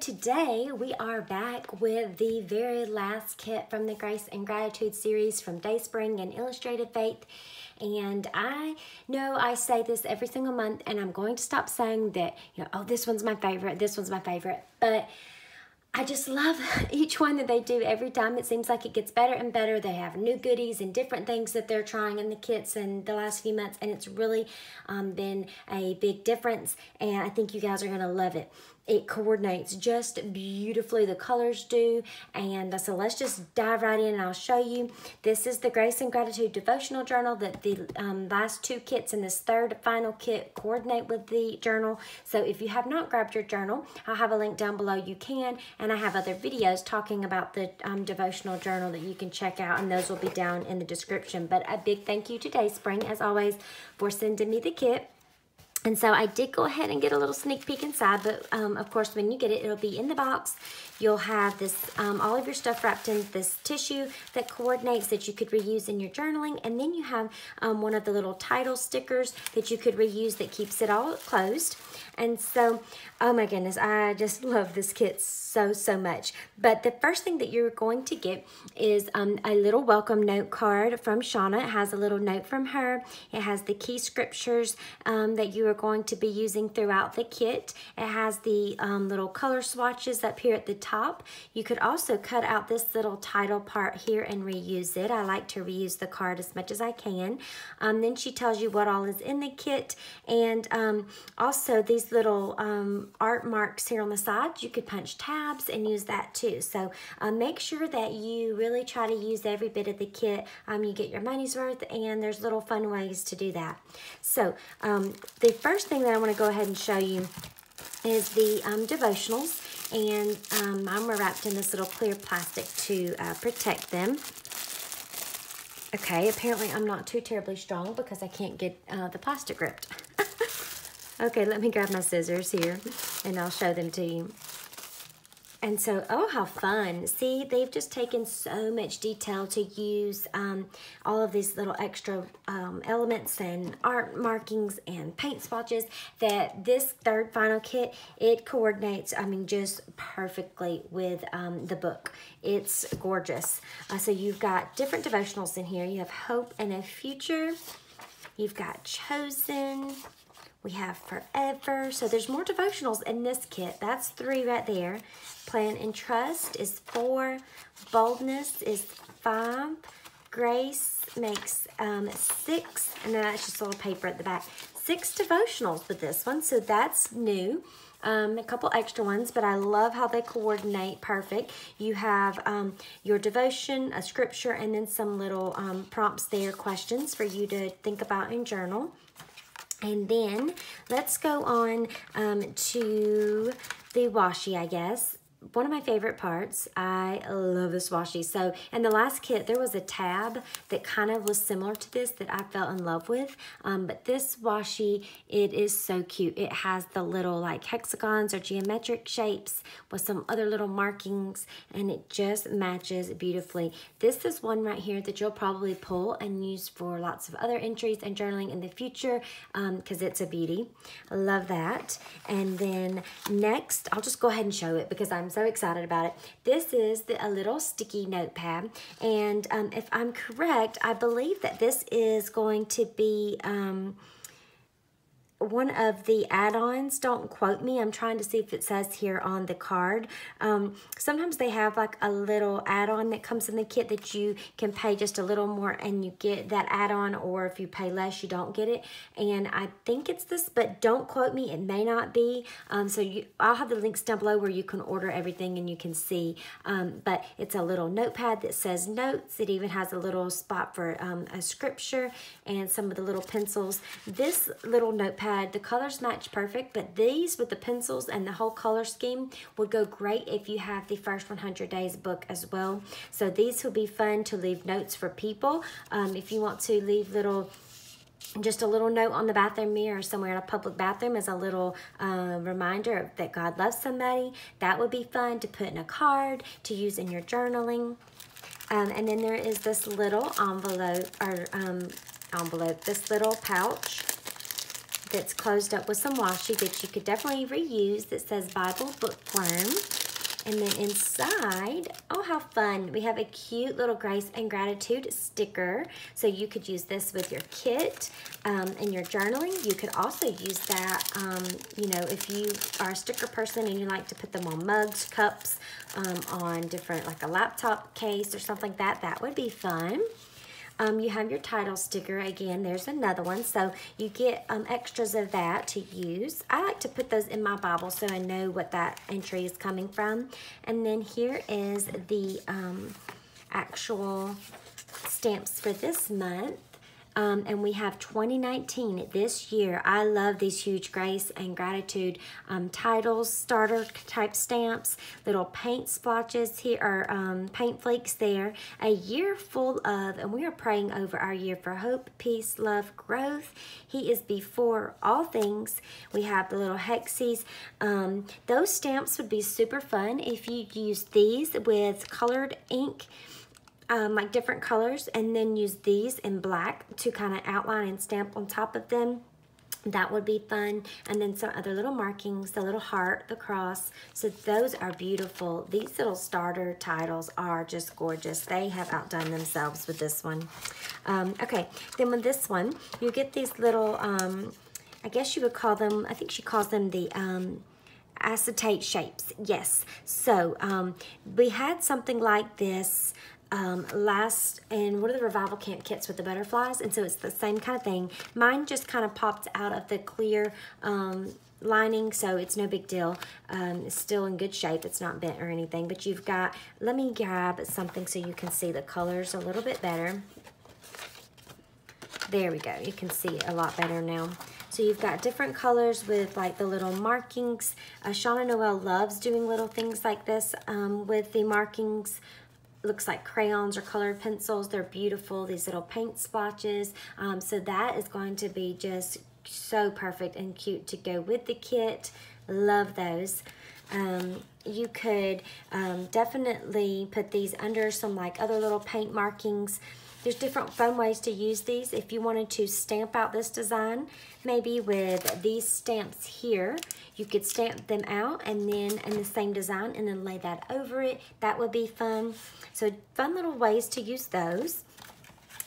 today we are back with the very last kit from the Grace and Gratitude series from Dayspring and Illustrated Faith. And I know I say this every single month, and I'm going to stop saying that, oh, this one's my favorite, this one's my favorite. But I just love each one that they do. Every time it seems like it gets better and better. They have new goodies and different things that they're trying in the kits in the last few months, and it's really been a big difference, and I think you guys are going to love it. It coordinates just beautifully, the colors do, and so let's just dive right in and I'll show you. This is the Grace and Gratitude Devotional Journal that the last two kits in this third final kit coordinate with the journal. So if you have not grabbed your journal, I'll have a link down below. You can, and I have other videos talking about the devotional journal that you can check out, and those will be down in the description. But a big thank you to Dayspring, as always, for sending me the kit. And so I did go ahead and get a little sneak peek inside, but of course when you get it, it'll be in the box. You'll have this, all of your stuff wrapped in this tissue that coordinates that you could reuse in your journaling. And then you have one of the little title stickers that you could reuse that keeps it all closed. And so, oh my goodness, I just love this kit so much. But the first thing that you're going to get is a little welcome note card from Shauna. It has a little note from her. It has the key scriptures that you are going to be using throughout the kit. It has the little color swatches up here at the top. You could also cut out this little title part here and reuse it. I like to reuse the card as much as I can. Then she tells you what all is in the kit, and also these little art marks here on the side. You could punch tabs and use that too. So make sure that you really try to use every bit of the kit. You get your money's worth, and there's little fun ways to do that. So the first thing that I want to go ahead and show you is the devotionals, and mine were wrapped in this little clear plastic to protect them. Okay, apparently I'm not too terribly strong because I can't get the plastic ripped. Okay, let me grab my scissors here and I'll show them to you. And so, oh, how fun. See, they've just taken so much detail to use all of these little extra elements and art markings and paint swatches that this third final kit, it coordinates, just perfectly with the book. It's gorgeous. So you've got different devotionals in here. You have Hope and a Future. You've got Chosen. We have Forever. So there's more devotionals in this kit. That's 3 right there. Plan and Trust is 4. Boldness is 5. Grace makes 6. And then that's just a little paper at the back. 6 devotionals with this one. So that's new. A couple extra ones, but I love how they coordinate perfect. You have your devotion, a scripture, and then some little prompts there, questions for you to think about and journal. And then let's go on to the washi, I guess. One of my favorite parts. I love this washi. So in the last kit, there was a tab that kind of was similar to this that I fell in love with. But this washi, it is so cute. It has the little like hexagons or geometric shapes with some other little markings, and it just matches beautifully. This is one right here that you'll probably pull and use for lots of other entries and journaling in the future because it's a beauty. I love that. And then next, I'll just go ahead and show it because I'm so excited about it. This is a little sticky notepad, and if I'm correct, I believe that this is going to be one of the add-ons. Don't quote me. I'm trying to see if it says here on the card. Sometimes they have like a little add-on that comes in the kit that you can pay just a little more and you get that add-on, or if you pay less, you don't get it. And I think it's this, but don't quote me. It may not be. I'll have the links down below where you can order everything and you can see. But it's a little notepad that says notes. It even has a little spot for a scripture and some of the little pencils. This little notepad, the colors match perfect, but these with the pencils and the whole color scheme would go great if you have the First 100 Days book as well. So these will be fun to leave notes for people. If you want to leave just a little note on the bathroom mirror somewhere in a public bathroom as a little reminder that God loves somebody, that would be fun to put in a card to use in your journaling. And then there is this little envelope, this little pouch that's closed up with some washi that you could definitely reuse that says Bible Bookworm. And then inside, oh, how fun. We have a cute little Grace and Gratitude sticker. So you could use this with your kit in your journaling. You could also use that, you know, if you are a sticker person and you like to put them on mugs, cups, on different, like a laptop case or something like that, that would be fun. You have your title sticker. Again, there's another one. So you get extras of that to use. I like to put those in my Bible so I know what that entry is coming from. And then here is the actual stamps for this month. And we have 2019 this year. I love these huge Grace and Gratitude titles, starter type stamps, little paint splotches here, or paint flakes there. A year full of, and we are praying over our year for hope, peace, love, growth. He is before all things. We have the little hexies. Those stamps would be super fun if you use these with colored ink. Like different colors, and then use these in black to kind of outline and stamp on top of them. That would be fun. And then some other little markings, the little heart, the cross. So those are beautiful. These little starter titles are just gorgeous. They have outdone themselves with this one. Okay, then with this one, you get these little, I guess you would call them, I think she calls them the acetate shapes. Yes. So we had something like this last in one of the revival camp kits with the butterflies, and so it's the same kind of thing. Mine just kind of popped out of the clear lining, so it's no big deal. It's still in good shape. It's not bent or anything, but you've got, let me grab something so you can see the colors a little bit better. There we go. You can see it a lot better now. So you've got different colors with like the little markings. Shauna Noel loves doing little things like this with the markings. Looks like crayons or colored pencils. They're beautiful, these little paint splotches. So that is going to be just so perfect and cute to go with the kit. Love those. You could definitely put these under some like other little paint markings. There's different fun ways to use these. If you wanted to stamp out this design, maybe with these stamps here, you could stamp them out and then in the same design and then lay that over it. That would be fun. So fun little ways to use those.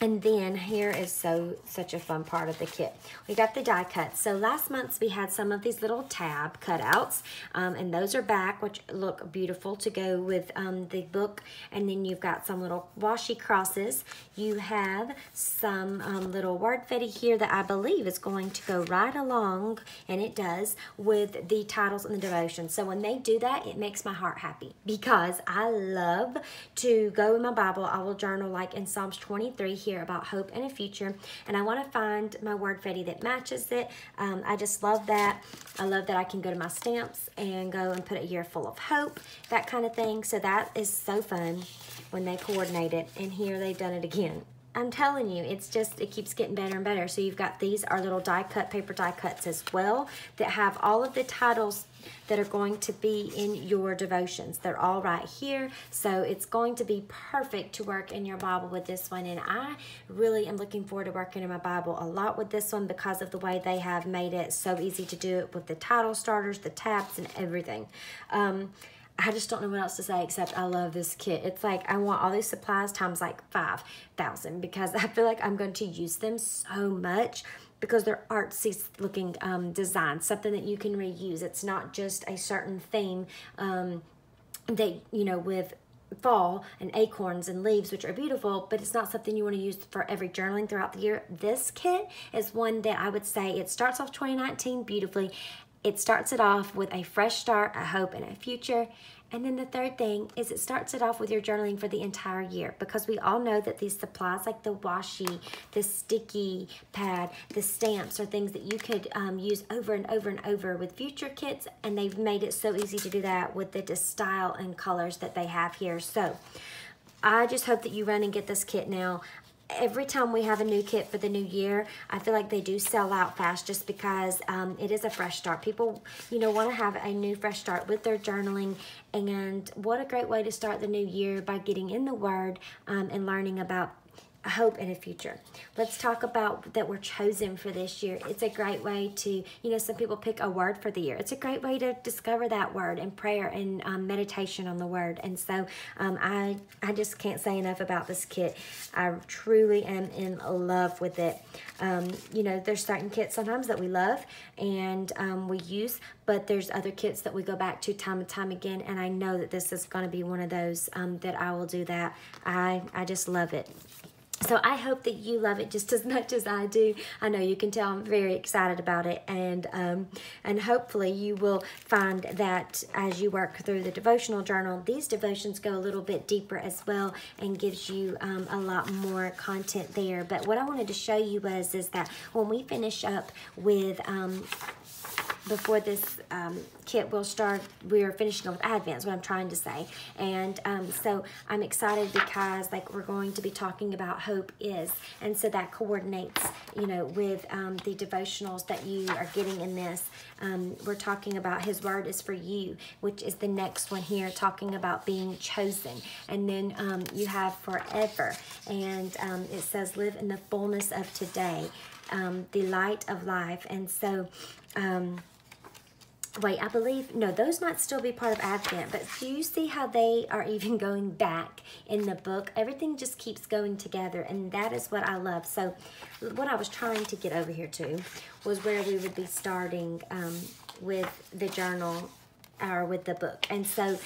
And then here is such a fun part of the kit. We got the die cuts. So last month we had some of these little tab cutouts, and those are back, which look beautiful to go with the book. And then you've got some little washi crosses. You have some little wordfetti here that I believe is going to go right along, and it does, with the titles and the devotion. So when they do that, it makes my heart happy because I love to go in my Bible. I will journal like in Psalms 23 here about hope and a future, and I want to find my wordfetti that matches it. I just love that. I love that I can go to my stamps and go and put a year full of hope, that kind of thing. So that is so fun when they coordinate it, and here they've done it again. I'm telling you, it's just, it keeps getting better and better. So you've got these are little die cut, paper die cuts as well that have all of the titles that are going to be in your devotions. They're all right here. So it's going to be perfect to work in your Bible with this one. And I really am looking forward to working in my Bible a lot with this one because of the way they have made it so easy to do it with the title starters, the tabs, and everything. I just don't know what else to say except I love this kit. It's like I want all these supplies times like 5,000 because I feel like I'm going to use them so much because they're artsy looking designs, something that you can reuse. It's not just a certain theme that, you know, with fall and acorns and leaves, which are beautiful, but it's not something you want to use for every journaling throughout the year. This kit is one that I would say it starts off 2019 beautifully. It starts it off with a fresh start, a hope, and a future. And then the third thing is it starts it off with your journaling for the entire year, because we all know that these supplies like the washi, the sticky pad, the stamps are things that you could use over and over and over with future kits, and they've made it so easy to do that with the style and colors that they have here. So I just hope that you run and get this kit now. Every time we have a new kit for the new year, I feel like they do sell out fast just because it is a fresh start. People, you know, want to have a new fresh start with their journaling, and what a great way to start the new year by getting in the Word and learning about hope in a future. Let's talk about that we're chosen for this year. It's a great way to, some people pick a word for the year. It's a great way to discover that word in prayer and meditation on the word. And so I just can't say enough about this kit. I truly am in love with it. There's certain kits sometimes that we love and we use, but there's other kits that we go back to time and time again. And I know that this is going to be one of those that I will do that. I just love it. So I hope that you love it just as much as I do. I know you can tell I'm very excited about it, and hopefully you will find that as you work through the devotional journal, these devotions go a little bit deeper as well and gives you a lot more content there. But what I wanted to show you is that when we finish up with before this kit will start, we're finishing up with Advent is what I'm trying to say. And so I'm excited because we're going to be talking about hope is, and so that coordinates with the devotionals that you are getting in this. We're talking about His word is for you, which is the next one here, talking about being chosen. And then you have forever, and it says live in the fullness of today, the light of life. And so wait, I believe, no, those might still be part of Advent, but do you see how they are even going back in the book? Everything just keeps going together, and that is what I love. So what I was trying to get over here to was where we would be starting with the journal or with the book. And so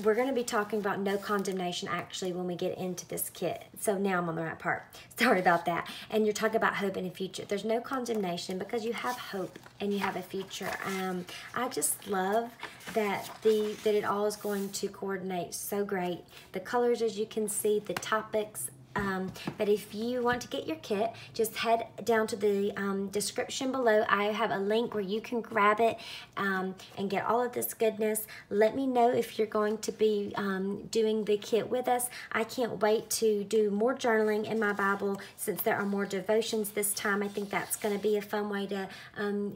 we're going to be talking about no condemnation actually when we get into this kit. So now I'm on the right part. Sorry about that. And you're talking about hope in the future. There's no condemnation because you have hope and you have a future. I just love that that it all is going to coordinate so great. The colors, as you can see, the topics. But if you want to get your kit, just head down to the description below. I have a link where you can grab it and get all of this goodness. Let me know if you're going to be doing the kit with us. I can't wait to do more journaling in my Bible since there are more devotions this time. I think that's going to be a fun way to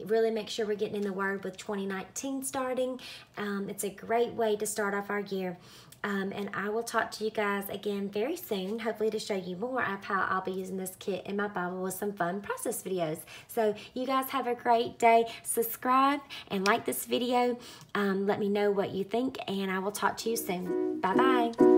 really make sure we're getting in the Word with 2019 starting. It's a great way to start off our year. And I will talk to you guys again very soon, hopefully to show you more of how I'll be using this kit in my Bible with some fun process videos. So you guys have a great day. Subscribe and like this video. Let me know what you think, and I will talk to you soon. Bye-bye.